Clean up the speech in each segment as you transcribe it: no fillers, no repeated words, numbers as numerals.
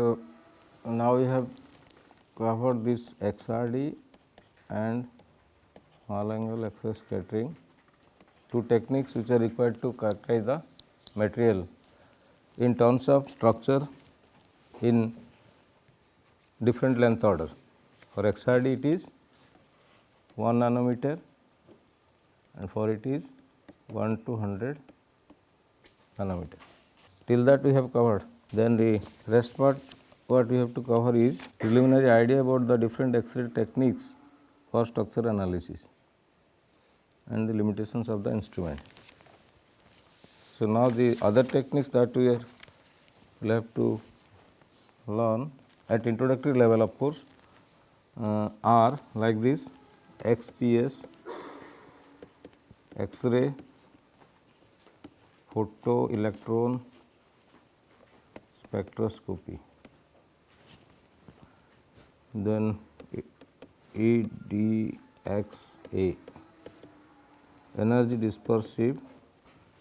So, now we have covered this XRD and small angle X-ray scattering, two techniques which are required to characterize the material in terms of structure in different length order. For XRD it is 1 nanometer and for it is 1 to 100 nanometer. Till that we have covered. Then the rest part what we have to cover is preliminary idea about the different X-ray techniques for structure analysis and the limitations of the instrument. So, now the other techniques that we will have to learn at introductory level of course are like this: XPS, X-ray, photo electron spectroscopy, then EDXA, energy dispersive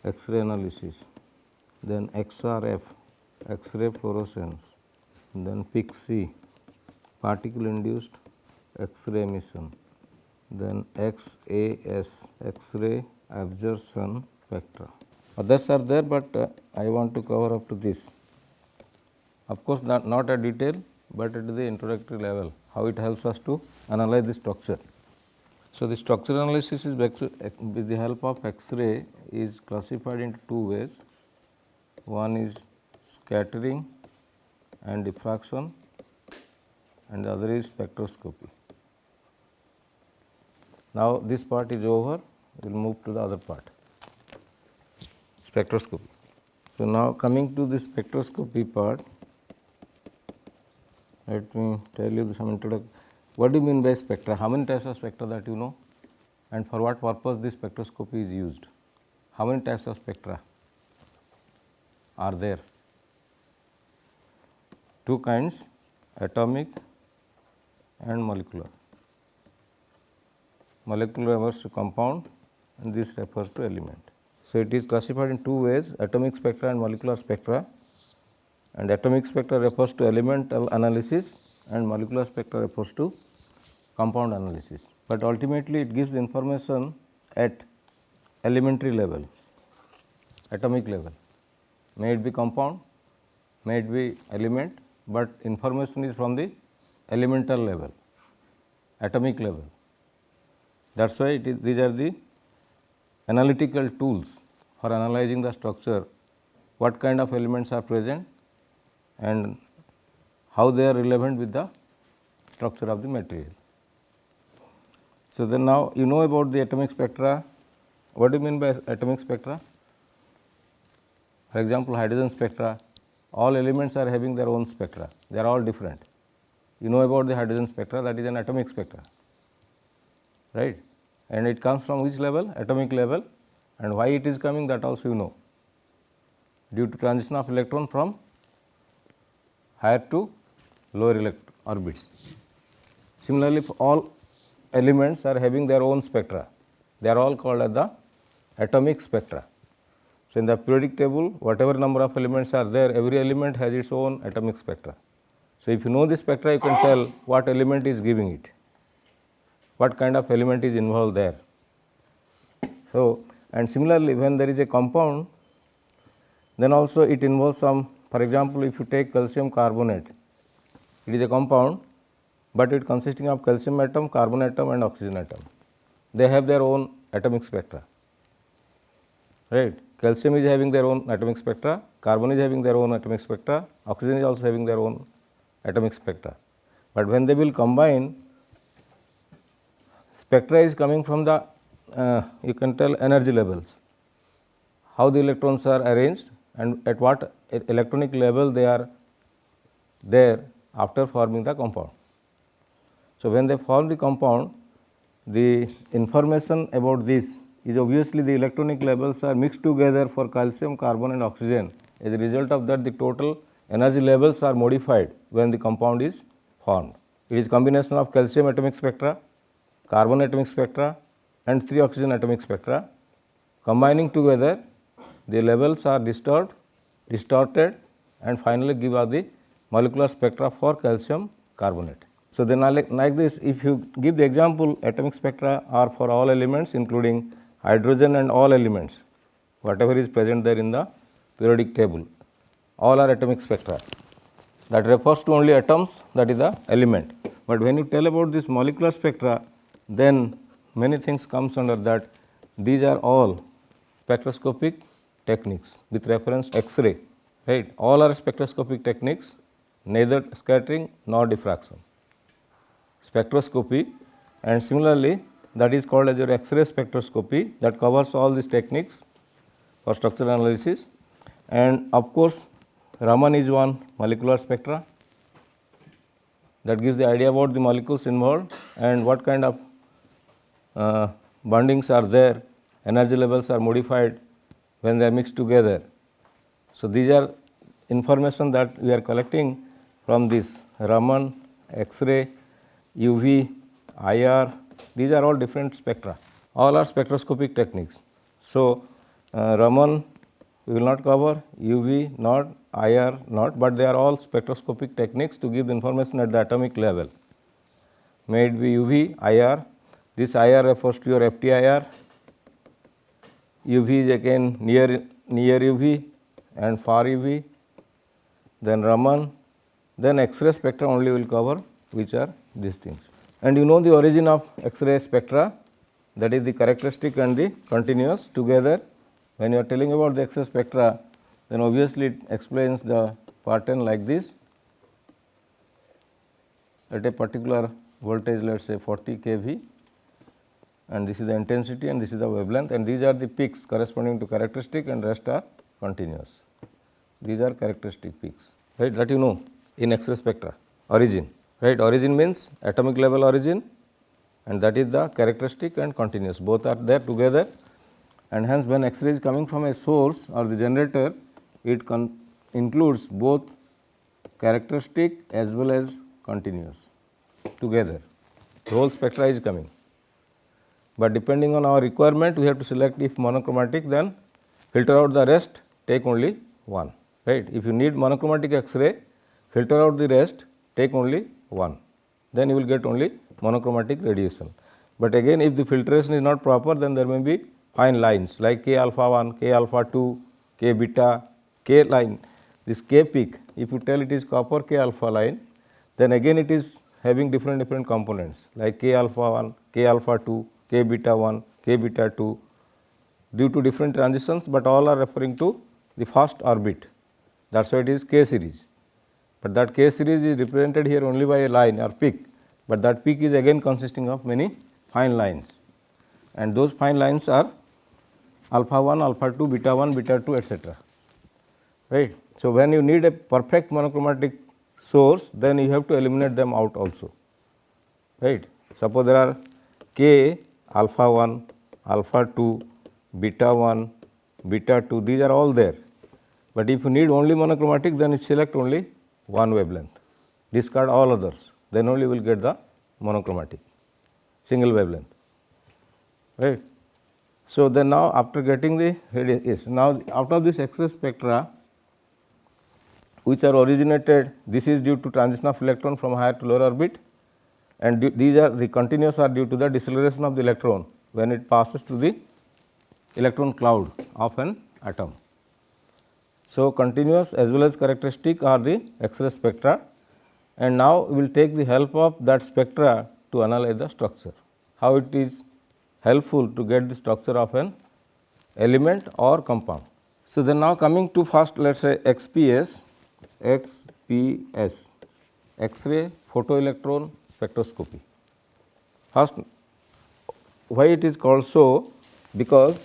X-ray analysis, then XRF, X-ray fluorescence, then PIXI, particle induced X-ray emission, then XAS, X-ray absorption spectra. Others are there, but I want to cover up to this. Of course, not a detail, but at the introductory level, how it helps us to analyze the structure. So, the structural analysis is with the help of X-ray is classified into two ways. One is scattering and diffraction and the other is spectroscopy. Now, this part is over, we will move to the other part, spectroscopy. So, now coming to the spectroscopy part, let me tell you some introduction. What do you mean by spectra? How many types of spectra that you know, and for what purpose this spectroscopy is used? How many types of spectra are there? Two kinds, atomic and molecular. Molecular refers to compound and this refers to element. So, it is classified in two ways, atomic spectra and molecular spectra, and atomic spectra refers to elemental analysis and molecular spectra refers to compound analysis. But ultimately it gives information at elementary level, atomic level, may it be compound, may it be element, but information is from the elemental level, atomic level. That is why these are the analytical tools for analyzing the structure, what kind of elements are present and how they are relevant with the structure of the material. So, then now you know about the atomic spectra. What do you mean by atomic spectra? For example, hydrogen spectra, all elements are having their own spectra, they are all different. You know about the hydrogen spectra, that is an atomic spectra, right, and it comes from which level? Atomic level, and why it is coming, that also you know, due to transition of electron from higher to lower orbits. Similarly, all elements are having their own spectra, they are all called as the atomic spectra. So, in the periodic table, whatever number of elements are there, every element has its own atomic spectra. So, if you know the spectra, you can tell what element is giving it, what kind of element is involved there. So, and similarly, when there is a compound, then also it involves some, for example, if you take calcium carbonate, it is a compound, but it consisting of calcium atom, carbon atom and oxygen atom. They have their own atomic spectra, right. Calcium is having their own atomic spectra, carbon is having their own atomic spectra, oxygen is also having their own atomic spectra. But when they will combine, spectra is coming from the you can tell energy levels, how the electrons are arranged and at what electronic level they are there after forming the compound. So, when they form the compound, the information about this is obviously the electronic levels are mixed together for calcium, carbon and oxygen. As a result of that, the total energy levels are modified when the compound is formed. It is combination of calcium atomic spectra, carbon atomic spectra and 3 oxygen atomic spectra. Combining together, the levels are distorted and finally give us the molecular spectra for calcium carbonate. So, then like this, if you give the example, atomic spectra are for all elements including hydrogen and all elements, whatever is present there in the periodic table, all are atomic spectra. That refers to only atoms, that is the element. But when you tell about this molecular spectra, then many things comes under that. These are all spectroscopic techniques with reference X-ray, right? All are spectroscopic techniques, neither scattering nor diffraction. Spectroscopy, and similarly that is called as your X-ray spectroscopy, that covers all these techniques for structural analysis. And of course, Raman is one molecular spectra that gives the idea about the molecules involved and what kind of bondings are there, energy levels are modified when they are mixed together. So, these are information that we are collecting from this Raman, X-ray, UV, IR, these are all different spectra, all are spectroscopic techniques. So, Raman we will not cover, UV not, IR not, but they are all spectroscopic techniques to give the information at the atomic level. May it be UV, IR, this IR refers to your FTIR, UV is again near UV and far UV, then Raman, then X-ray spectra only will cover, which are these things. And you know the origin of X-ray spectra, that is the characteristic and the continuous together. When you are telling about the X-ray spectra, then obviously it explains the pattern like this. At a particular voltage, let us say 40 kV, and this is the intensity and this is the wavelength, and these are the peaks corresponding to characteristic and rest are continuous. These are characteristic peaks, right, that you know in X-ray spectra. Origin, right, origin means atomic level origin, and that is the characteristic and continuous, both are there together. And hence, when X-ray is coming from a source or the generator, it includes both characteristic as well as continuous together. The whole spectra is coming. But depending on our requirement, we have to select if monochromatic, then filter out the rest, take only one, right. If you need monochromatic X-ray, filter out the rest, take only one, then you will get only monochromatic radiation. But again, if the filtration is not proper, then there may be fine lines like K alpha 1, K alpha 2, K beta, K line. This K peak, if you tell it is copper K alpha line, then again it is having different components like K alpha 1, K alpha 2, K beta 1, K beta 2 due to different transitions, but all are referring to the first orbit. That is why it is K series. But that K series is represented here only by a line or peak, but that peak is again consisting of many fine lines, and those fine lines are alpha 1, alpha 2, beta 1, beta 2, etc. right. So, when you need a perfect monochromatic source, then you have to eliminate them out also, right. Suppose there are K alpha 1, alpha 2, beta 1, beta 2, these are all there, but if you need only monochromatic, then you select only one wavelength, discard all others, then only you will get the monochromatic single wavelength, right. So, then now after getting the radiation, now out of this X-ray spectra which are originated, this is due to transition of electron from higher to lower orbit, and these are the continuous are due to the deceleration of the electron when it passes through the electron cloud of an atom. So, continuous as well as characteristic are the X-ray spectra, and now we will take the help of that spectra to analyze the structure, how it is helpful to get the structure of an element or compound. So, then now coming to first let us say XPS, X-ray photoelectron spectroscopy. First, why it is called so? Because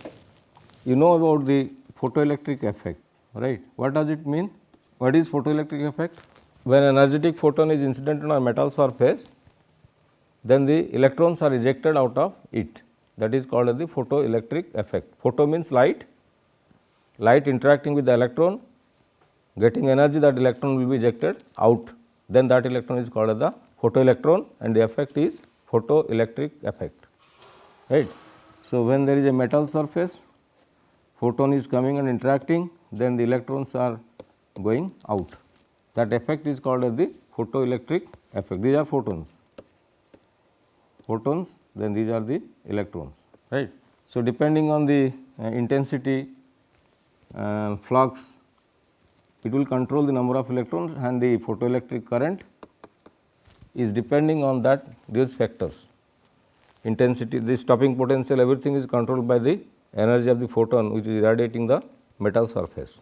you know about the photoelectric effect, right. What does it mean? What is photoelectric effect? When an energetic photon is incident on a metal surface, then the electrons are ejected out of it, that is called as the photoelectric effect. Photo means light, light interacting with the electron, getting energy, that electron will be ejected out, then that electron is called as the photoelectron, and the effect is photoelectric effect, right. So, when there is a metal surface, photon is coming and interacting, then the electrons are going out. That effect is called as the photoelectric effect. These are photons, then these are the electrons, right. So, depending on the intensity, flux, it will control the number of electrons, and the photoelectric current is depending on that these factors. Intensity, the stopping potential, everything is controlled by the energy of the photon which is irradiating the metal surface.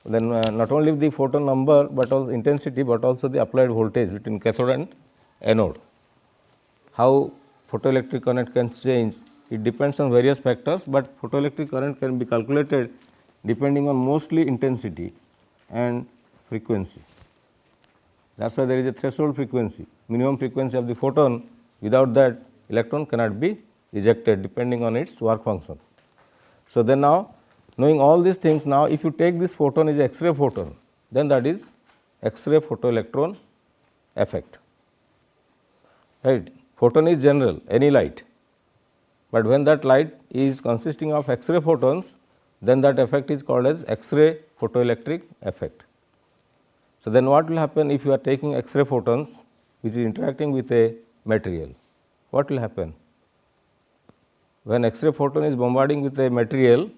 Then not only the photon number, but also intensity, but also the applied voltage between cathode and anode. How photoelectric current can change, it depends on various factors, but photoelectric current can be calculated depending on mostly intensity and frequency. That is why there is a threshold frequency, minimum frequency of the photon. Without that, electron cannot be ejected depending on its work function. So, then now knowing all these things, now if you take this photon is X-ray photon, then that is X-ray photoelectron effect, right. Photon is general, any light, but when that light is consisting of X-ray photons, then that effect is called as X-ray photoelectric effect. So, then what will happen if you are taking X-ray photons which is interacting with a material? What will happen? When X-ray photon is bombarding with a material,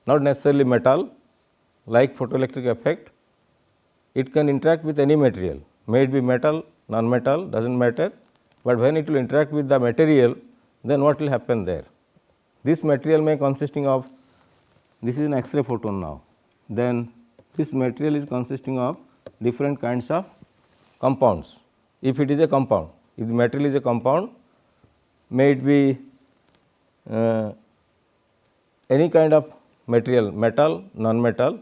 not necessarily metal, like photoelectric effect, it can interact with any material, may it be metal, non-metal, does not matter, but when it will interact with the material, then what will happen there? This material may consisting of, this is an X-ray photon now, then this material is consisting of different kinds of compounds. If it is a compound, if the material is a compound, may it be any kind of material, metal, non-metal,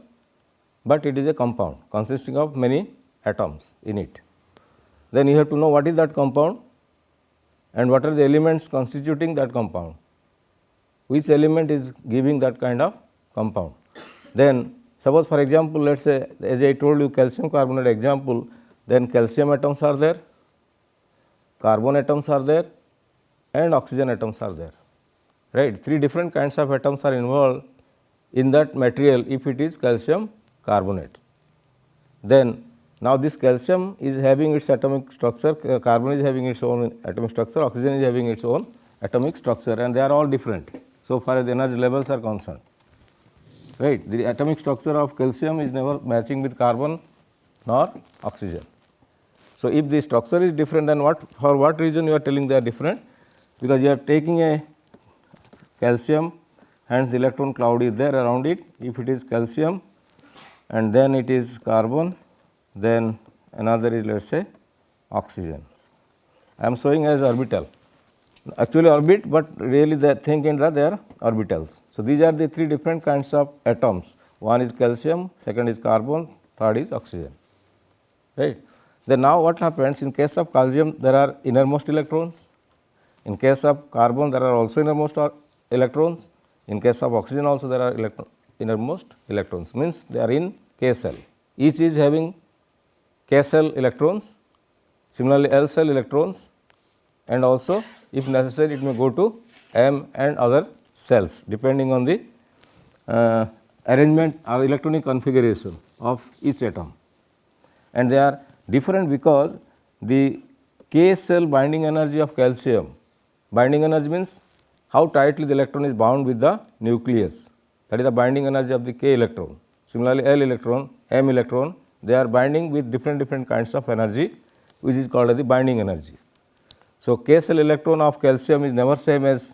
but it is a compound consisting of many atoms in it. Then you have to know what is that compound and what are the elements constituting that compound, which element is giving that kind of compound. Then suppose for example, let us say as I told you calcium carbonate example, then calcium atoms are there, carbon atoms are there, and oxygen atoms are there, right. 3 different kinds of atoms are involved in that material if it is calcium carbonate. Then now this calcium is having its atomic structure, carbon is having its own atomic structure, oxygen is having its own atomic structure, and they are all different so far as the energy levels are concerned, right. The atomic structure of calcium is never matching with carbon nor oxygen. So, if the structure is different, then for what reason you are telling they are different? Because you are taking a calcium, hence the electron cloud is there around it. If it is calcium and then it is carbon, then another is let us say oxygen. I am showing as orbital, actually orbit, but really the thing is that they are orbitals. So, these are the 3 different kinds of atoms, one is calcium, second is carbon, third is oxygen, right. Then now what happens in case of calcium there are innermost electrons, in case of carbon there are also innermost electrons, in case of oxygen also there are innermost electrons, means they are in K cell, each is having K cell electrons, similarly L cell electrons, and also if necessary it may go to M and other cells depending on the arrangement or electronic configuration of each atom. And they are different because the K cell binding energy of calcium, binding energy means how tightly the electron is bound with the nucleus, that is the binding energy of the K electron. Similarly, L electron, M electron, they are binding with different kinds of energy which is called as the binding energy. So, K cell electron of calcium is never same as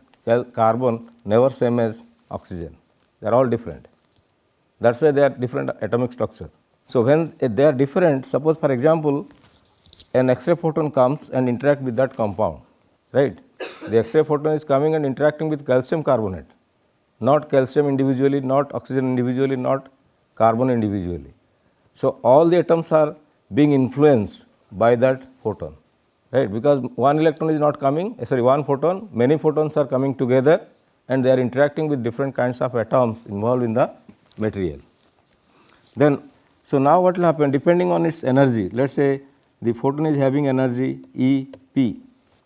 carbon, never same as oxygen, they are all different, that is why they are different atomic structure. So, when they are different, suppose for example, an X-ray photon comes and interact with that compound, right. The X-ray photon is coming and interacting with calcium carbonate, not calcium individually, not oxygen individually, not carbon individually. So, all the atoms are being influenced by that photon, right, because one electron is not coming, one photon, many photons are coming together and they are interacting with different kinds of atoms involved in the material. Then, so now what will happen depending on its energy, let us say the photon is having energy EP,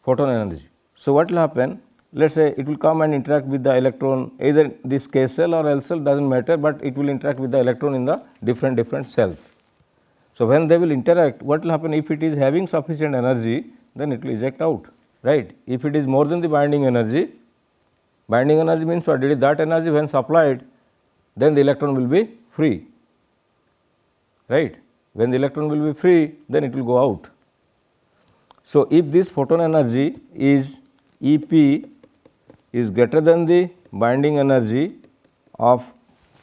photon energy. So, what will happen, let us say it will come and interact with the electron, either this K cell or L cell does not matter, but it will interact with the electron in the different cells. So, when they will interact, what will happen? If it is having sufficient energy, then it will eject out, right. If it is more than the binding energy means what? It is that energy when supplied, then the electron will be free, right. When the electron will be free, then it will go out. So, if this photon energy is EP is greater than the binding energy of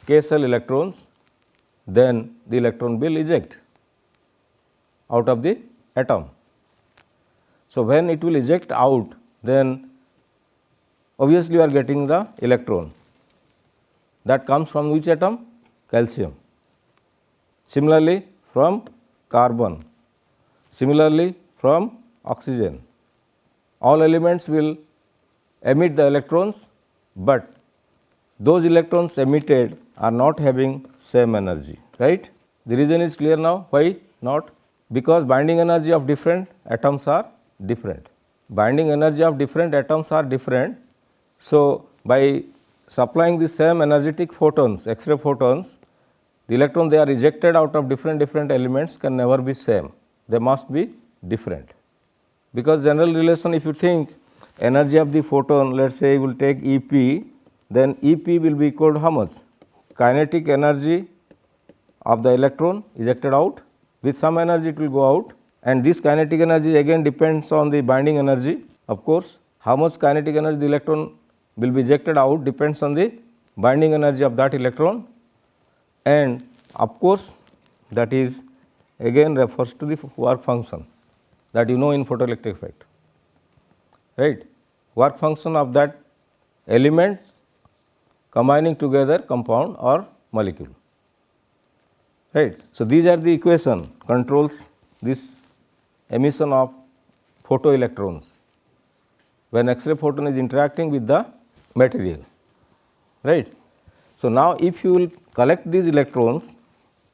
K cell electrons, then the electron will eject out of the atom. So, when it will eject out, then obviously you are getting the electron that comes from which atom? Calcium. Similarly, from carbon, similarly from oxygen. All elements will emit the electrons, but those electrons emitted are not having same energy, right. The reason is clear now. Why not? Because binding energy of different atoms are different. Binding energy of different atoms are different. So, by supplying the same energetic photons, X-ray photons, the electron they are ejected out of different elements can never be same. They must be different. Because general relation, if you think energy of the photon, let us say you will take EP, then EP will be equal to how much? Kinetic energy of the electron ejected out, with some energy it will go out, and this kinetic energy again depends on the binding energy. Of course, how much kinetic energy the electron will be ejected out depends on the binding energy of that electron, and of course, that is again refers to the work function that you know in photoelectric effect, right. Work function of that element combining together compound or molecule, right. So, these are the equation controls this emission of photoelectrons when X-ray photon is interacting with the material, right. So, now if you will collect these electrons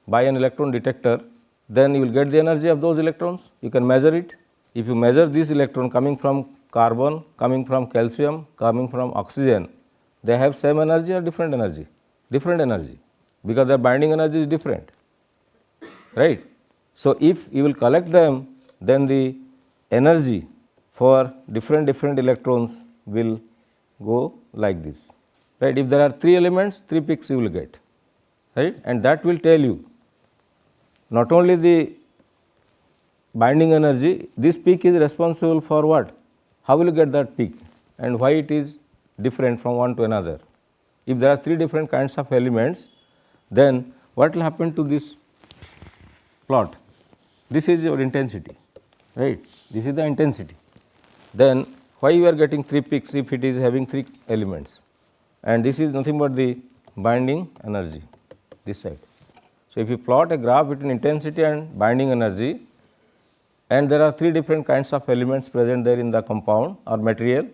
by an electron detector, then you will get the energy of those electrons, you can measure it. If you measure this electron coming from carbon, coming from calcium, coming from oxygen, they have same energy or different energy? Different energy, because their binding energy is different, right. So, if you will collect them, then the energy for different electrons will go like this, right. If there are 3 elements, 3 peaks you will get, right, and that will tell you not only the binding energy, this peak is responsible for what? How will you get that peak and why it is different from one to another? If there are 3 different kinds of elements, then what will happen to this plot? This is your intensity, right. This is the intensity. Then why you are getting 3 peaks if it is having 3 elements, and this is nothing but the binding energy this side. So, if you plot a graph between intensity and binding energy, and there are 3 different kinds of elements present there in the compound or material,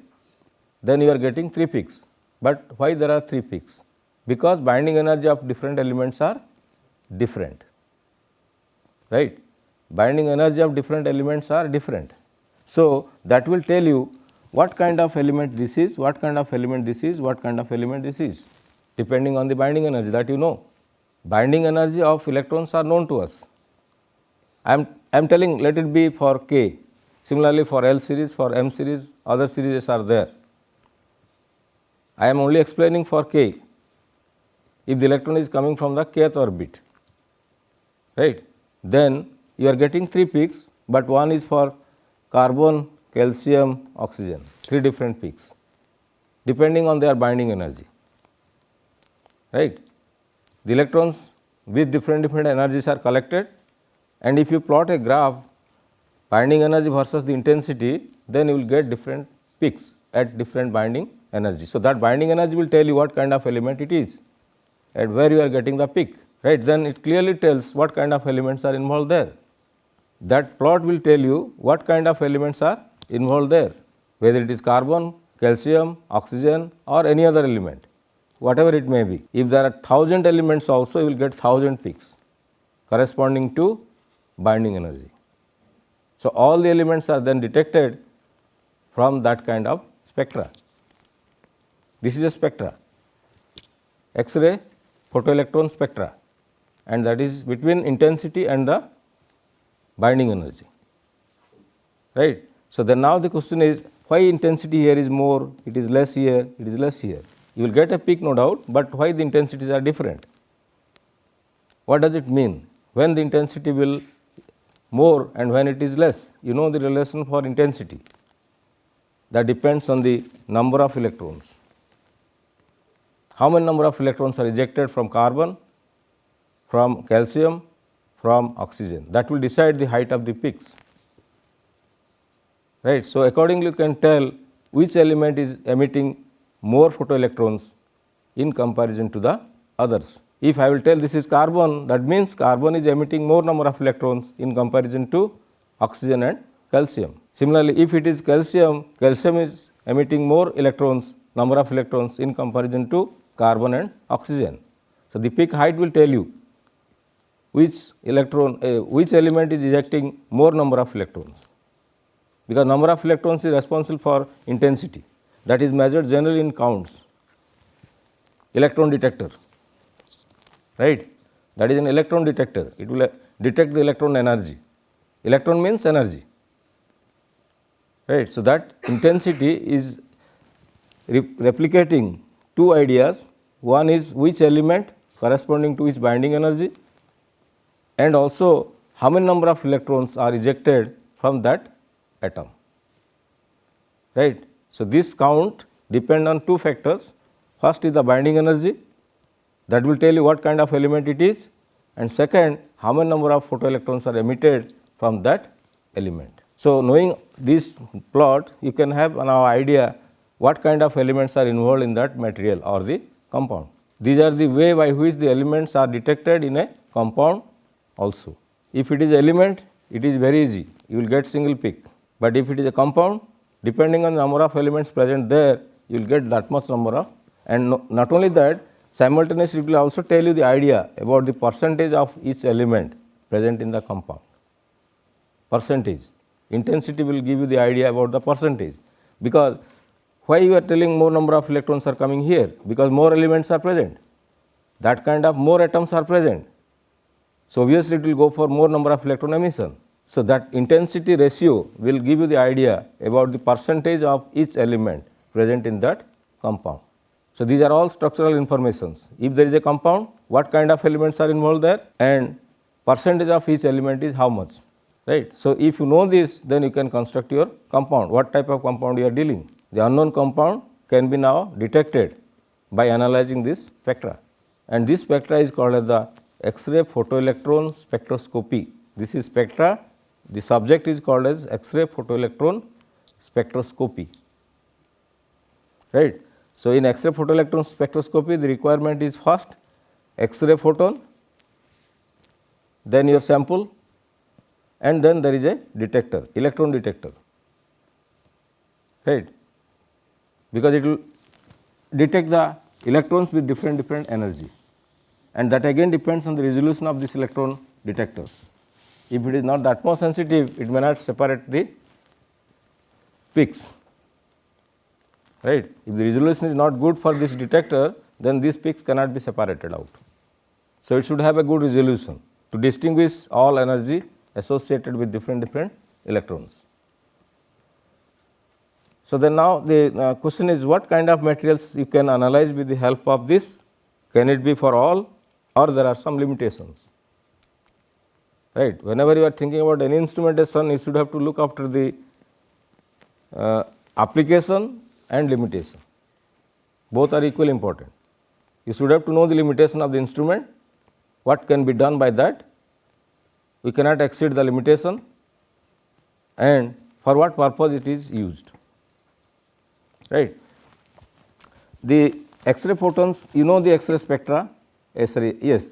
then you are getting 3 peaks. But why there are 3 peaks? Because binding energy of different elements are different, right. Binding energy of different elements are different. So, that will tell you what kind of element this is, what kind of element this is, what kind of element this is, depending on the binding energy that you know. Binding energy of electrons are known to us. I am telling let it be for K, similarly for L series, for M series, other series are there. I am only explaining for K, if the electron is coming from the kth orbit, right, then you are getting 3 peaks, but one is for carbon, calcium, oxygen, 3 different peaks depending on their binding energy, right. The electrons with different energies are collected, and if you plot a graph binding energy versus the intensity, then you will get different peaks at different binding energy. So, that binding energy will tell you what kind of element it is and where you are getting the peak, right. Then it clearly tells what kind of elements are involved there. That plot will tell you what kind of elements are involved there, whether it is carbon, calcium, oxygen or any other element, whatever it may be. If there are 1000 elements also, you will get 1000 peaks corresponding to binding energy. So, all the elements are then detected from that kind of spectra. This is a spectra, X-ray photoelectron spectra, and that is between intensity and the binding energy, right. So, then now the question is why intensity here is more, it is less here, it is less here. You will get a peak no doubt, but why the intensities are different? What does it mean? When the intensity will more and when it is less? You know the relation for intensity, that depends on the number of electrons. How many number of electrons are ejected from carbon, from calcium, from oxygen? That will decide the height of the peaks, right. So, accordingly you can tell which element is emitting more photoelectrons in comparison to the others. If I will tell this is carbon, that means carbon is emitting more number of electrons in comparison to oxygen and calcium. Similarly, if it is calcium, calcium is emitting more electrons, number of electrons in comparison to carbon and oxygen. So, the peak height will tell you which element is ejecting more number of electrons, because number of electrons is responsible for intensity, that is measured generally in counts. Electron detector, right, that is an electron detector, it will detect the electron energy. Electron means energy, right. So, that intensity is replicating two ideas, one is which element corresponding to which binding energy, and also how many number of electrons are ejected from that atom, right. So, this count depend on two factors. First is the binding energy, that will tell you what kind of element it is, and second, how many number of photoelectrons are emitted from that element. So, knowing this plot, you can have an idea what kind of elements are involved in that material or the compound. These are the way by which the elements are detected in a compound also. If it is element, it is very easy, you will get single peak, but if it is a compound, depending on the number of elements present there, you will get that much number of, and not only that, simultaneously it will also tell you the idea about the percentage of each element present in the compound. Percentage, intensity will give you the idea about the percentage, because why you are telling more number of electrons are coming here? Because more elements are present, that kind of more atoms are present. So, obviously it will go for more number of electron emission. So, that intensity ratio will give you the idea about the percentage of each element present in that compound. So, these are all structural informations. If there is a compound, what kind of elements are involved there, and percentage of each element is how much, right. So, if you know this, then you can construct your compound, what type of compound you are dealing. The unknown compound can be now detected by analyzing this spectra, and this spectra is called as the X-ray photoelectron spectroscopy. This is spectra, the subject is called as X-ray photoelectron spectroscopy, right. So, in X-ray photoelectron spectroscopy, the requirement is first X-ray photon, then your sample, and then there is a detector, electron detector, right, because it will detect the electrons with different energy, and that again depends on the resolution of this electron detector. If it is not that much sensitive, it may not separate the peaks, right. If the resolution is not good for this detector, then these peaks cannot be separated out. So, it should have a good resolution to distinguish all energy associated with different electrons. So, then now the question is what kind of materials you can analyze with the help of this? Can it be for all, or there are some limitations, right. Whenever you are thinking about any instrumentation, you should have to look after the application and limitation, both are equally important. You should have to know the limitation of the instrument, what can be done by that, we cannot exceed the limitation, and for what purpose it is used, right. The X-ray photons, you know the X-ray spectra, yes,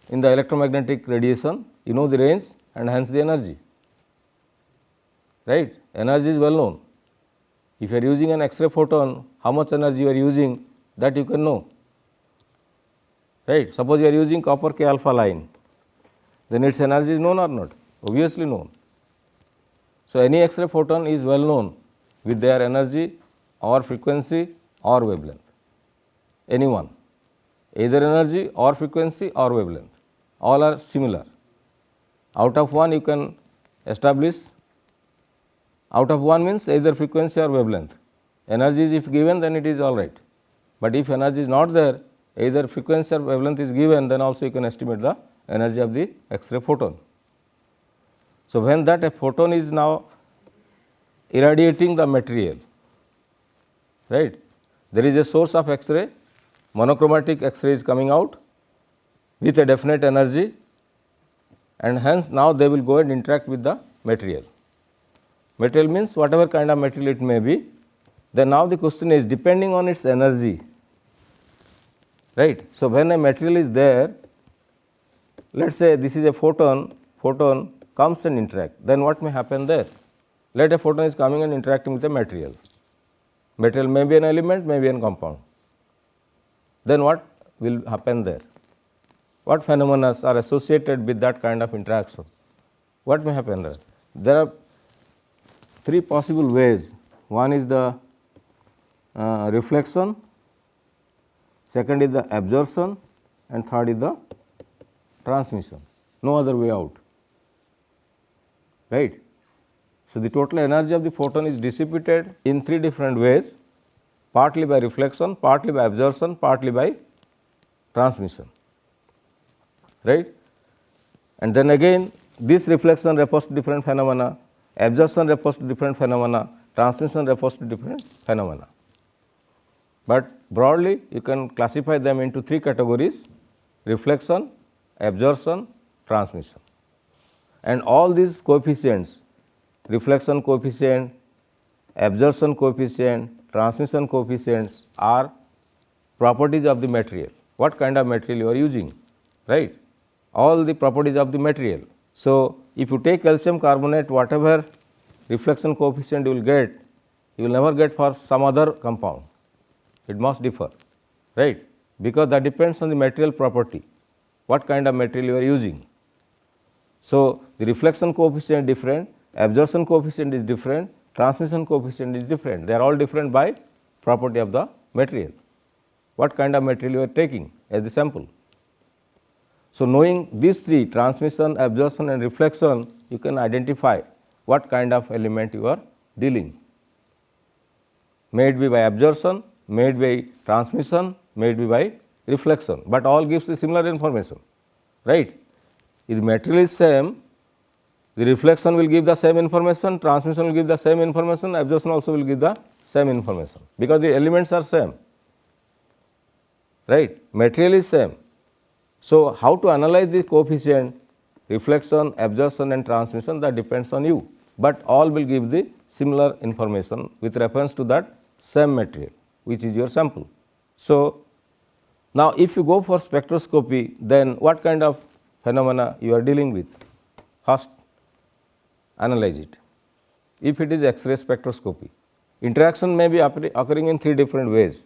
in the electromagnetic radiation, you know the range and hence the energy, right. Energy is well known. If you are using an X-ray photon, how much energy you are using, that you can know, right. Suppose you are using copper K alpha line, then its energy is known or not? Obviously known. So, any X-ray photon is well known with their energy or frequency or wavelength, any one, either energy or frequency or wavelength, all are similar. Out of 1 you can establish, out of 1 means either frequency or wavelength. Energy is if given, then it is all right, but if energy is not there, either frequency or wavelength is given, then also you can estimate the energy of the X-ray photon. So, when that a photon is now irradiating the material, right, there is a source of X-ray, monochromatic X-ray is coming out with a definite energy, and hence now they will go and interact with the material. Material means whatever kind of material it may be. Then now the question is depending on its energy, right. So, when a material is there, let us say this is a photon comes and interact, then what may happen there? Let a photon is coming and interacting with a material. Material may be an element, may be a compound. Then what will happen there? What phenomena are associated with that kind of interaction? What may happen there? There are three possible ways. One is the reflection, second is the absorption, and third is the transmission. No other way out, right. So, the total energy of the photon is dissipated in three different ways, partly by reflection, partly by absorption, partly by transmission, right. And then again this reflection refers to different phenomena, absorption refers to different phenomena, transmission refers to different phenomena. But broadly you can classify them into three categories: reflection, absorption, transmission. And all these coefficients, reflection coefficient, absorption coefficient, transmission coefficients, are properties of the material. What kind of material you are using, right? All the properties of the material. So, if you take calcium carbonate, whatever reflection coefficient you will get, you will never get for some other compound. It must differ, right, because that depends on the material property, what kind of material you are using. So, the reflection coefficient is different, absorption coefficient is different, transmission coefficient is different. They are all different by property of the material, what kind of material you are taking as the sample. So, knowing these three, transmission, absorption and reflection, you can identify what kind of element you are dealing. May it be by absorption, may it be transmission, may it be by reflection, but all gives the similar information, right. If the material is same, the reflection will give the same information, transmission will give the same information, absorption also will give the same information, because the elements are same, right, material is same. So, how to analyze the coefficient, reflection, absorption and transmission, that depends on you, but all will give the similar information with reference to that same material which is your sample. So, now if you go for spectroscopy, then what kind of phenomena you are dealing with? First analyze it. If it is X-ray spectroscopy, interaction may be occurring in three different ways.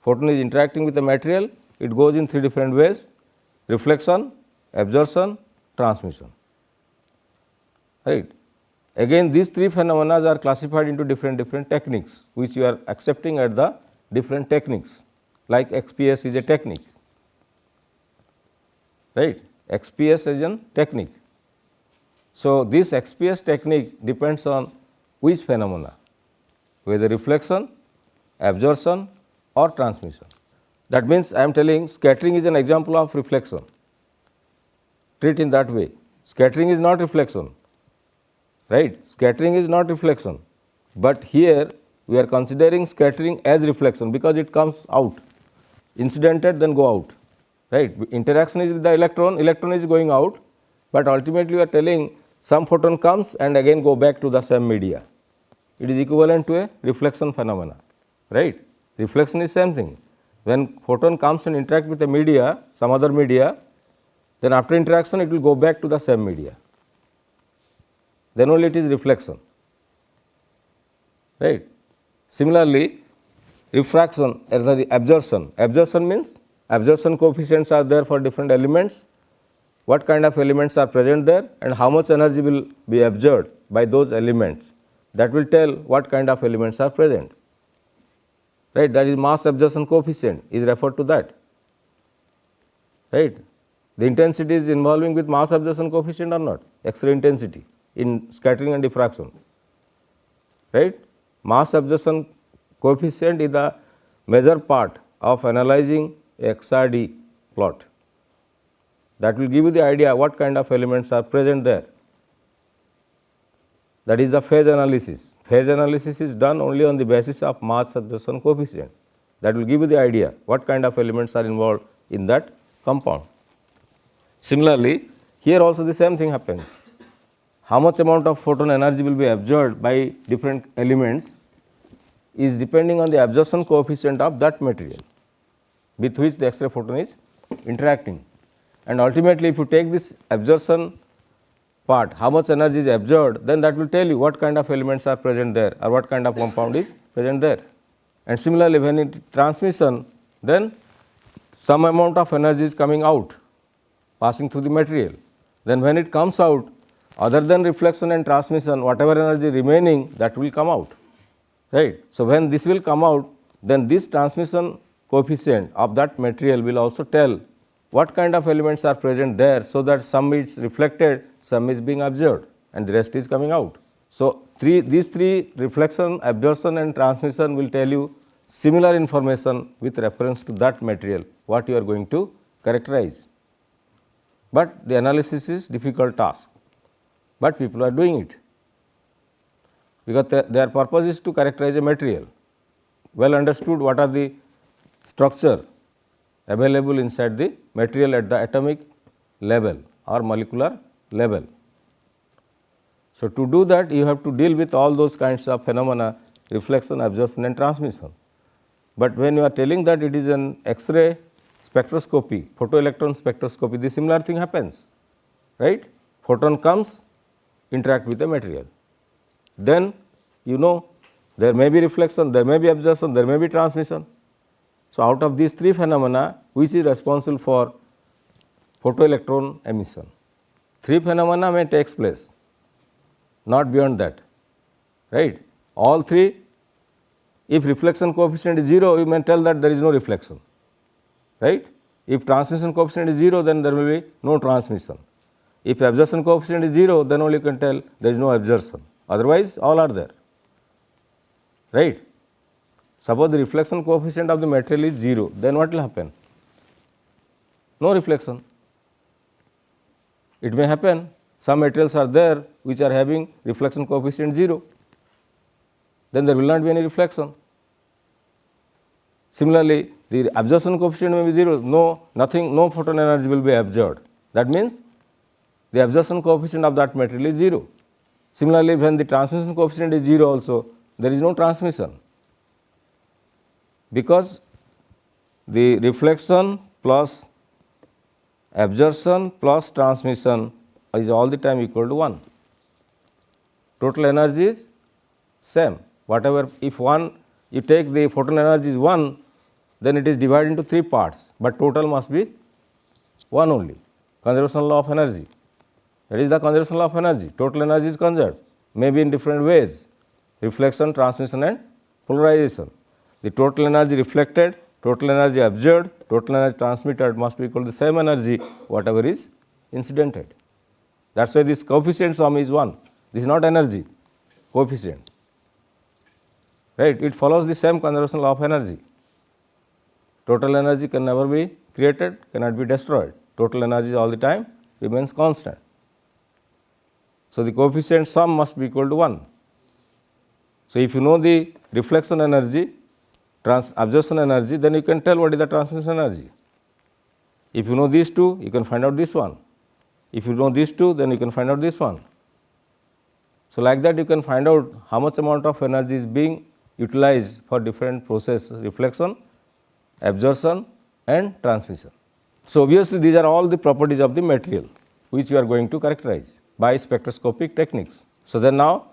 Photon is interacting with the material, it goes in three different ways: reflection, absorption, transmission, right. Again these three phenomena are classified into different techniques, which you are accepting at the different techniques, like XPS is a technique, right. XPS is a technique. So, this XPS technique depends on which phenomena, whether reflection, absorption or transmission. That means, I am telling scattering is an example of reflection. Treat in that way. Scattering is not reflection, right? Scattering is not reflection, but here we are considering scattering as reflection because it comes out, incidented then go out, right? Interaction is with the electron, electron is going out, but ultimately we are telling some photon comes and again go back to the same media. It is equivalent to a reflection phenomena, right? Reflection is same thing. When photon comes and interact with a media, some other media, then after interaction it will go back to the same media. Then only it is reflection, right? Similarly, refraction as the absorption. Absorption means absorption coefficients are there for different elements. What kind of elements are present there and how much energy will be absorbed by those elements, that will tell what kind of elements are present, right. That is mass absorption coefficient is referred to that, right. The intensity is involving with mass absorption coefficient or not, X-ray intensity in scattering and diffraction, right. Mass absorption coefficient is the major part of analyzing a XRD plot. That will give you the idea what kind of elements are present there. That is the phase analysis. Phase analysis is done only on the basis of mass absorption coefficient. That will give you the idea what kind of elements are involved in that compound. Similarly, here also the same thing happens. How much amount of photon energy will be absorbed by different elements is depending on the absorption coefficient of that material with which the X-ray photon is interacting. And ultimately, if you take this absorption part, how much energy is absorbed, then that will tell you what kind of elements are present there or what kind of compound is present there. And similarly, when it transmission, then some amount of energy is coming out, passing through the material. Then when it comes out, other than reflection and transmission, whatever energy remaining, that will come out, right. So, when this will come out, then this transmission coefficient of that material will also tell what kind of elements are present there, so that some is reflected, some is being absorbed and the rest is coming out. So, these three reflection, absorption and transmission will tell you similar information with reference to that material what you are going to characterize. But the analysis is difficult task, but people are doing it because their purpose is to characterize a material. Well understood what are the structure available inside the material at the atomic level or molecular level. So, to do that you have to deal with all those kinds of phenomena, reflection, absorption and transmission. But when you are telling that it is an X-ray spectroscopy, photoelectron spectroscopy, the similar thing happens, right. Photon comes, interact with the material. Then you know there may be reflection, there may be absorption, there may be transmission. So, out of these three phenomena, which is responsible for photoelectron emission? Three phenomena may take place, not beyond that, right. All three, if reflection coefficient is 0, you may tell that there is no reflection, right. If transmission coefficient is 0, then there will be no transmission. If absorption coefficient is 0, then only you can tell there is no absorption, otherwise all are there, right. Suppose the reflection coefficient of the material is 0, then what will happen? No reflection. It may happen some materials are there which are having reflection coefficient 0, then there will not be any reflection. Similarly, the absorption coefficient may be 0, no photon energy will be absorbed. That means the absorption coefficient of that material is 0. Similarly, when the transmission coefficient is 0 also, there is no transmission, because the reflection plus absorption plus transmission is all the time equal to 1. Total energy is same. Whatever, if you take the photon energy is 1, then it is divided into 3 parts, but total must be 1 only. Conservation law of energy. That is the conservation law of energy. Total energy is conserved, maybe in different ways: reflection, transmission and polarization. The total energy reflected, total energy absorbed, total energy transmitted must be equal to the same energy whatever is incidented. That is why this coefficient sum is 1. This is not energy coefficient, right. It follows the same conservation law of energy. Total energy can never be created, cannot be destroyed. Total energy all the time remains constant. So, the coefficient sum must be equal to 1. So, if you know the reflection energy, absorption energy, then you can tell what is the transmission energy. If you know these two, you can find out this one. If you know these two, then you can find out this one. So, like that you can find out how much amount of energy is being utilized for different process: reflection, absorption and transmission. So, obviously, these are all the properties of the material which you are going to characterize by spectroscopic techniques. So, then now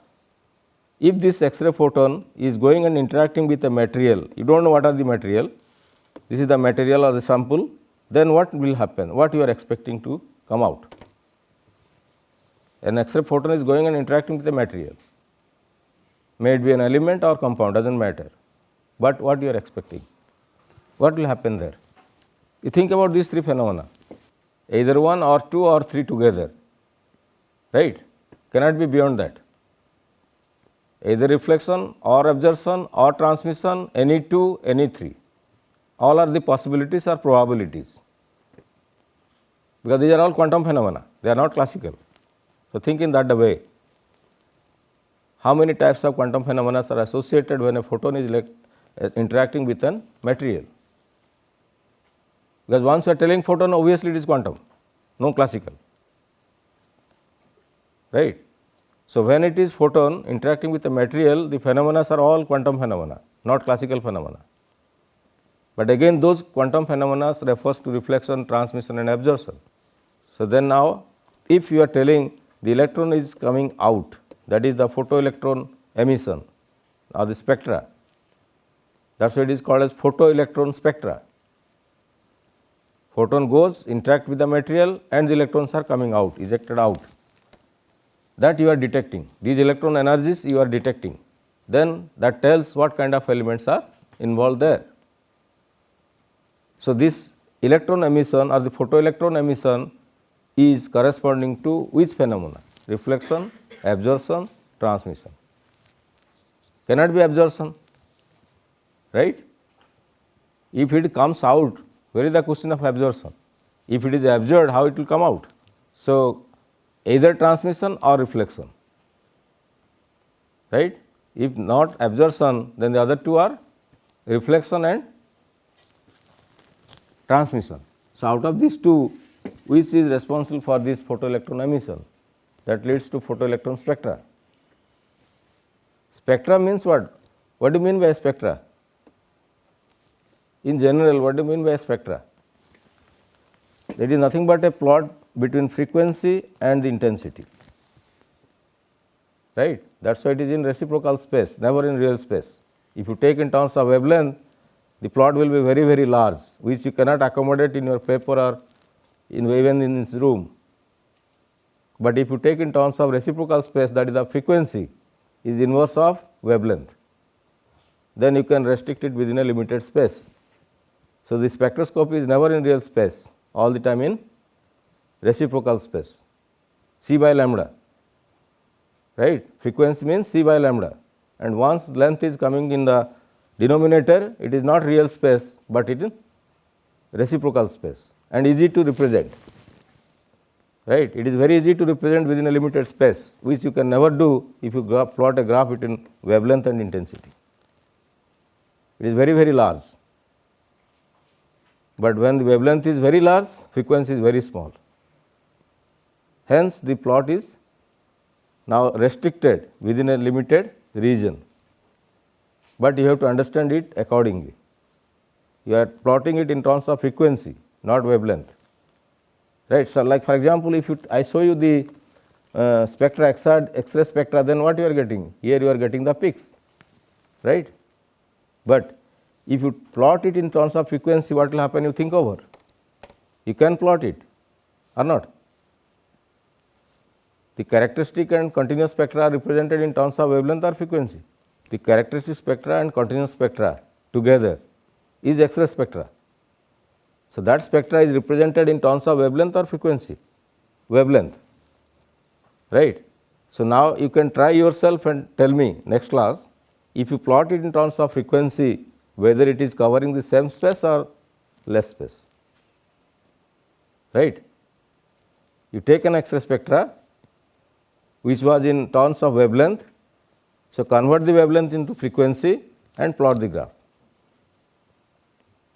if this X-ray photon is going and interacting with a material, you do not know what are the material, this is the material or the sample, then what will happen? What you are expecting to come out? An X-ray photon is going and interacting with the material, may it be an element or compound, does not matter, but what you are expecting? What will happen there? You think about these three phenomena. either 1 or 2 or 3 together, right, cannot be beyond that. Either reflection or absorption or transmission, any 2, any 3, all are the possibilities or probabilities, because these are all quantum phenomena, they are not classical. So, think in that way. How many types of quantum phenomena are associated when a photon is interacting with a material? Because once you are telling photon, obviously it is quantum, no classical, right. So, when it is photon interacting with a material, the phenomena are all quantum phenomena, not classical phenomena. But again, those quantum phenomena refers to reflection, transmission and absorption. So, then now if you are telling the electron is coming out, that is the photoelectron emission or the spectra, that is why it is called as photoelectron spectra. Photon goes, interact with the material and the electrons are coming out, ejected out, that you are detecting, these electron energies you are detecting, then that tells what kind of elements are involved there. So, this electron emission or the photoelectron emission is corresponding to which phenomena? Reflection, absorption, transmission. Cannot be absorption, right. If it comes out, where is the question of absorption? If it is absorbed, how it will come out? So, either transmission or reflection, right. If not absorption, then the other two are reflection and transmission. So, out of these two, which is responsible for this photoelectron emission? That leads to photoelectron spectra. Spectra means what? What do you mean by spectra? In general, what do you mean by spectra? That is nothing but a plot between frequency and the intensity, right. That is why it is in reciprocal space, never in real space. If you take in terms of wavelength, the plot will be very, very large, which you cannot accommodate in your paper or even in this room. But if you take in terms of reciprocal space, that is the frequency is inverse of wavelength, then you can restrict it within a limited space. So, the spectroscopy is never in real space, all the time in reciprocal space, c by lambda, right. Frequency means c by lambda, and once length is coming in the denominator, it is not real space, but it is reciprocal space and easy to represent, right. It is very easy to represent within a limited space, which you can never do if you plot a graph between wavelength and intensity. It is very, very large, but when the wavelength is very large, frequency is very small. Hence, the plot is now restricted within a limited region, but you have to understand it accordingly. You are plotting it in terms of frequency, not wavelength, right. So, like for example, if I show you the spectra, X-ray spectra, then what you are getting? Here you are getting the peaks, right. But if you plot it in terms of frequency, what will happen? You think over. You can plot it or not. The characteristic and continuous spectra are represented in terms of wavelength or frequency. The characteristic spectra and continuous spectra together is X-ray spectra. So, that spectra is represented in terms of wavelength or frequency? Wavelength, right. So, now you can try yourself and tell me next class, if you plot it in terms of frequency, whether it is covering the same space or less space, right. You take an X-ray spectra which was in terms of wavelength. So, convert the wavelength into frequency and plot the graph,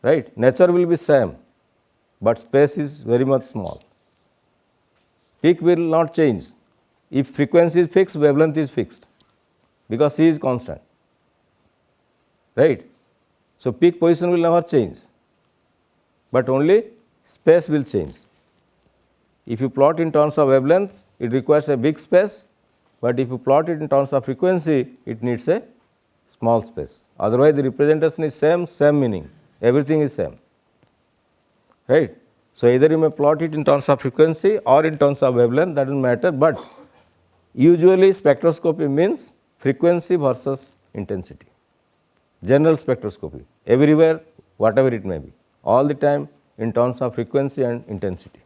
right. Nature will be same, but space is very much small. Peak will not change. If frequency is fixed, wavelength is fixed, because C is constant, right. So, peak position will never change, but only space will change. If you plot in terms of wavelength, it requires a big space, but if you plot it in terms of frequency, it needs a small space. Otherwise, the representation is same meaning, everything is same, right. So, either you may plot it in terms of frequency or in terms of wavelength, that does not matter, but usually spectroscopy means frequency versus intensity. General spectroscopy, everywhere, whatever it may be, all the time in terms of frequency and intensity.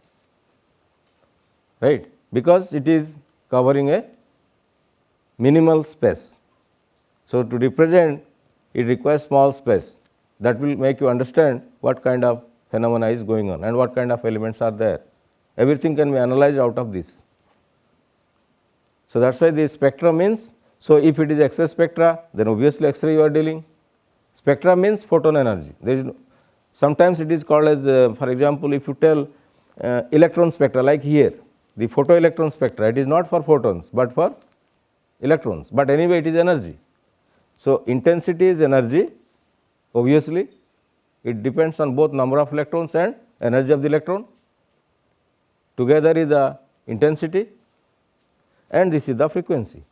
right, because it is covering a minimal space. So, to represent it requires small space. That will make you understand what kind of phenomena is going on and what kind of elements are there. Everything can be analyzed out of this. So, that is why the spectra means, so if it is X-ray spectra, then obviously X-ray you are dealing. Spectra means photon energy. There is no, sometimes it is called as for example, if you tell electron spectra, like here the photoelectron spectra, it is not for photons, but for electrons, but anyway it is energy. So, intensity is energy, obviously it depends on both number of electrons and energy of the electron, together is the intensity, and this is the frequency.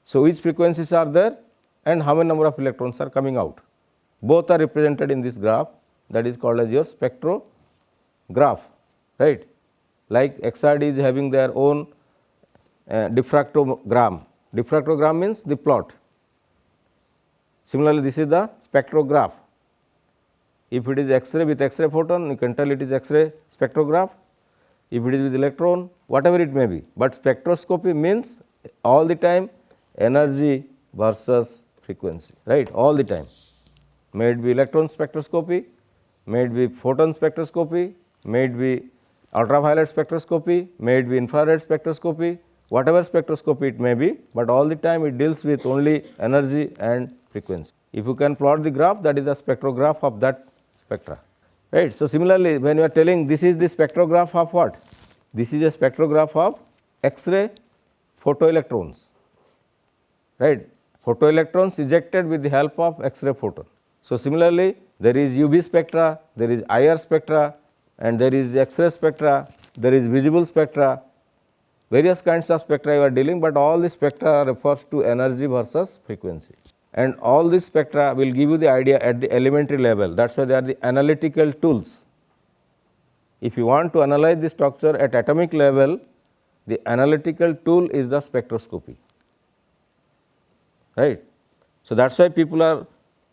So, which frequencies are there and how many number of electrons are coming out, both are represented in this graph, that is called as your spectrograph, right. Like XRD is having their own diffractogram. Diffractogram means the plot. Similarly, this is the spectrograph. If it is X-ray with X-ray photon, you can tell it is X-ray spectrograph. If it is with electron, whatever it may be, but spectroscopy means all the time energy versus frequency, right, all the time. May it be electron spectroscopy, may it be photon spectroscopy, may it be ultraviolet spectroscopy, may it be infrared spectroscopy, whatever spectroscopy it may be, but all the time it deals with only energy and frequency. If you can plot the graph, that is the spectrograph of that spectra, right. So, similarly, when you are telling this is the spectrograph of what? This is a spectrograph of X-ray photoelectrons, right, photoelectrons ejected with the help of X-ray photon. So, similarly, there is UV spectra, there is IR spectra, and there is X-ray spectra, there is visible spectra, various kinds of spectra you are dealing, but all the spectra refers to energy versus frequency. And all these spectra will give you the idea at the elementary level, that is why they are the analytical tools. If you want to analyze the structure at atomic level, the analytical tool is the spectroscopy, right. So, that is why people are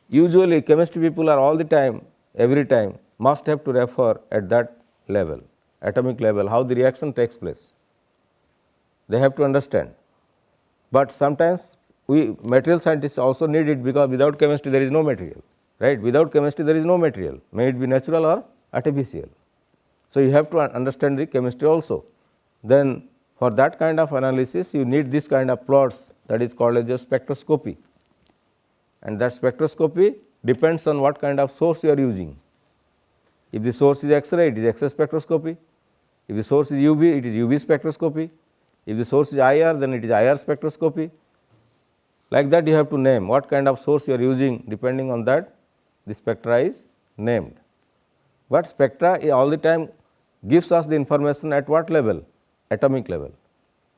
usually chemistry people are all the time, every time must have to refer at that level, atomic level, how the reaction takes place. They have to understand, but sometimes we material scientists also need it, because without chemistry there is no material, right. Without chemistry there is no material, may it be natural or artificial. So, you have to understand the chemistry also. Then for that kind of analysis you need this kind of plots, that is called as your spectroscopy, and that spectroscopy depends on what kind of source you are using. If the source is X-ray, it is X-ray spectroscopy. If the source is UV, it is UV spectroscopy. If the source is IR, then it is IR spectroscopy. Like that you have to name what kind of source you are using, depending on that the spectra is named. But spectra all the time gives us the information at what level? Atomic level,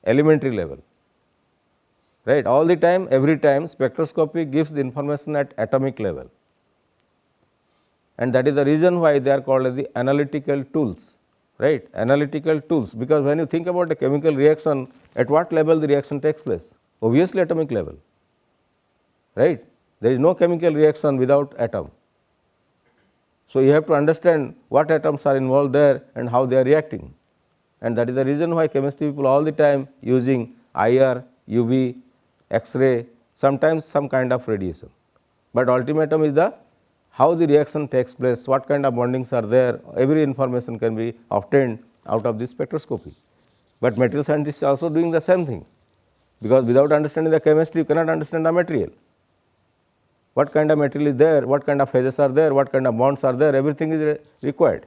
elementary level, right. All the time, every time spectroscopy gives the information at atomic level, and that is the reason why they are called as the analytical tools, right, analytical tools, because when you think about a chemical reaction, at what level the reaction takes place? Obviously atomic level, right. There is no chemical reaction without atom. So, you have to understand what atoms are involved there and how they are reacting, and that is the reason why chemistry people all the time using IR, UV, X-ray, sometimes some kind of radiation, but ultimatum is the how the reaction takes place, what kind of bondings are there, every information can be obtained out of this spectroscopy. But material scientists are also doing the same thing, because without understanding the chemistry you cannot understand the material. What kind of material is there, what kind of phases are there, what kind of bonds are there, everything is required.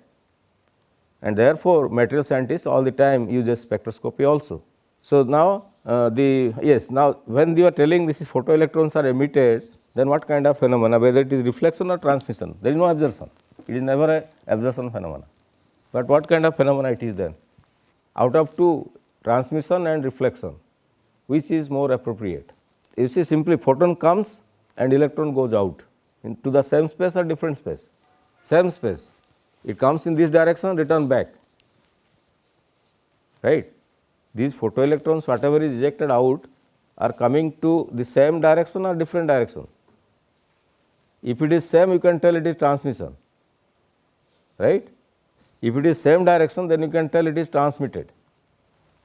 And therefore, material scientists all the time uses spectroscopy also. So, now now when you are telling this is photoelectrons are emitted, then what kind of phenomena, whether it is reflection or transmission, there is no absorption, it is never a absorption phenomena. But what kind of phenomena it is then? Out of two, transmission and reflection, which is more appropriate? You see, simply photon comes and electron goes out into the same space or different space? Same space. It comes in this direction, return back, right. These photoelectrons, whatever is ejected out, are coming to the same direction or different direction. If it is same, you can tell it is transmission, right. If it is same direction, then you can tell it is transmitted.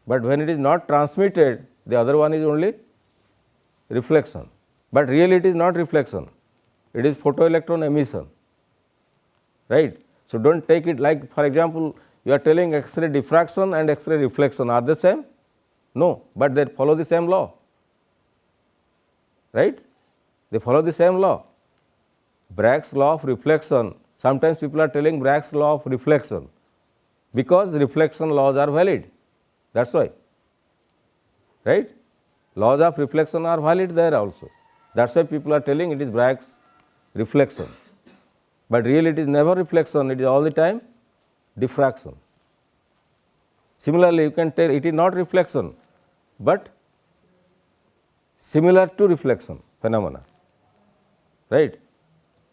but when it is not transmitted, the other one is only reflection. But really it is not reflection, it is photoelectron emission, right. So, do not take it like, for example, you are telling X-ray diffraction and X-ray reflection, are they same? No, but they follow the same law, right. They follow the same law. Bragg's law of reflection, sometimes people are telling Bragg's law of reflection, because reflection laws are valid, that is why, right. Laws of reflection are valid there also, that is why people are telling it is Bragg's reflection, but really it is never reflection, it is all the time diffraction. Similarly, you can tell it is not reflection, but similar to reflection phenomena, right.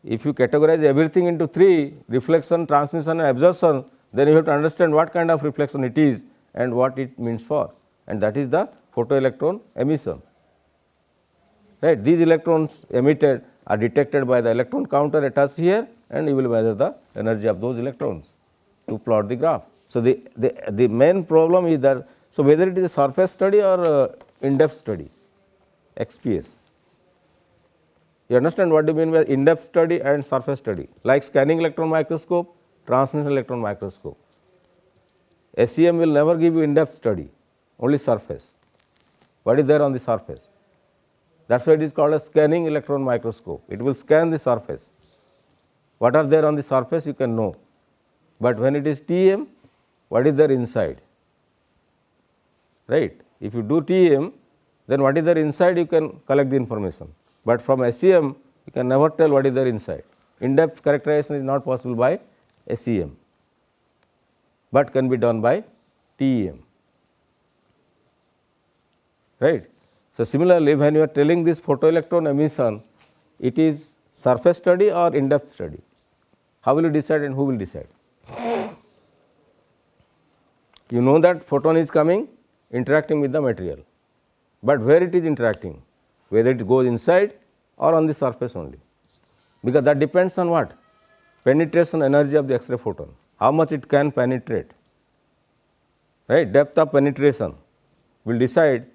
If you categorize everything into three, reflection, transmission and absorption, then you have to understand what kind of reflection it is and what it means for, and that is the photoelectron emission, right. These electrons emitted are detected by the electron counter attached here, and you will measure the energy of those electrons to plot the graph. So, the main problem is that, so whether it is a surface study or in-depth study, XPS. You understand what do you mean by in-depth study and surface study, like scanning electron microscope, transmission electron microscope. SEM will never give you in-depth study, only surface. What is there on the surface? That is why it is called a scanning electron microscope. It will scan the surface. What are there on the surface you can know, but when it is TEM, what is there inside, right. If you do TEM, then what is there inside you can collect the information, but from SEM you can never tell what is there inside. In-depth characterization is not possible by SEM, but can be done by TEM, right. So, similarly, when you are telling this photoelectron emission, it is surface study or in-depth study. How will you decide and who will decide? You know that photon is coming, interacting with the material, but where it is interacting, whether it goes inside or on the surface only, because that depends on what? Penetration energy of the X-ray photon, how much it can penetrate, right. Depth of penetration will decide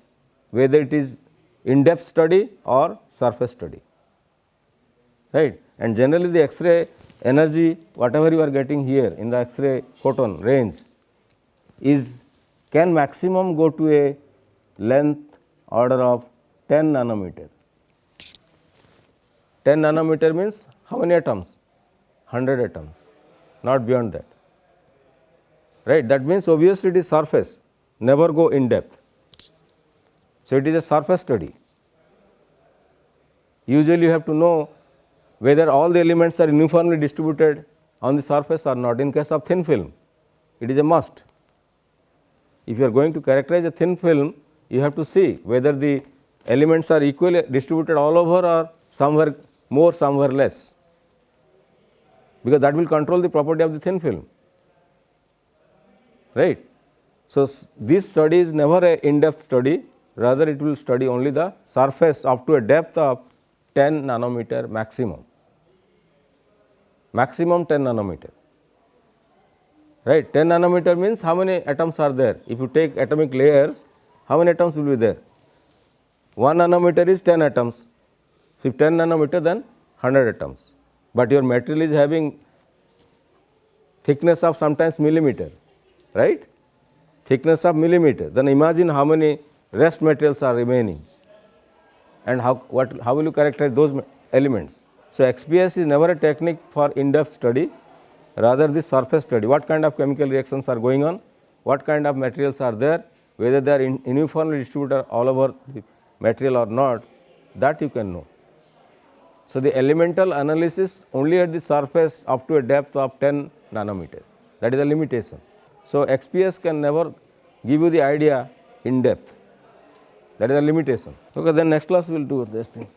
whether it is in-depth study or surface study, right. And generally the X-ray energy, whatever you are getting here in the X-ray photon range, is can maximum go to a length order of 10 nanometer. 10 nanometer means how many atoms? 100 atoms, not beyond that, right. That means obviously it is surface, never go in depth. So, it is a surface study. Usually you have to know whether all the elements are uniformly distributed on the surface or not. In case of thin film, it is a must. If you are going to characterize a thin film, you have to see whether the elements are equally distributed all over or somewhere more, somewhere less, because that will control the property of the thin film, right. So, this study is never a in-depth study, rather it will study only the surface up to a depth of 10 nanometer maximum, 10 nanometer, right. 10 nanometer means how many atoms are there? If you take atomic layers, how many atoms will be there? 1 nanometer is 10 atoms. So, if 10 nanometer, then 100 atoms, but your material is having thickness of sometimes millimeter, right, thickness of millimeter, then imagine how many rest materials are remaining and how will you characterize those elements. So, XPS is never a technique for in-depth study, rather the surface study, what kind of chemical reactions are going on, what kind of materials are there, whether they are uniformly distributed all over the material or not, that you can know. So, the elemental analysis only at the surface up to a depth of 10 nanometer, that is the limitation. So, XPS can never give you the idea in depth, that is the limitation. Okay, then next class we will do these things.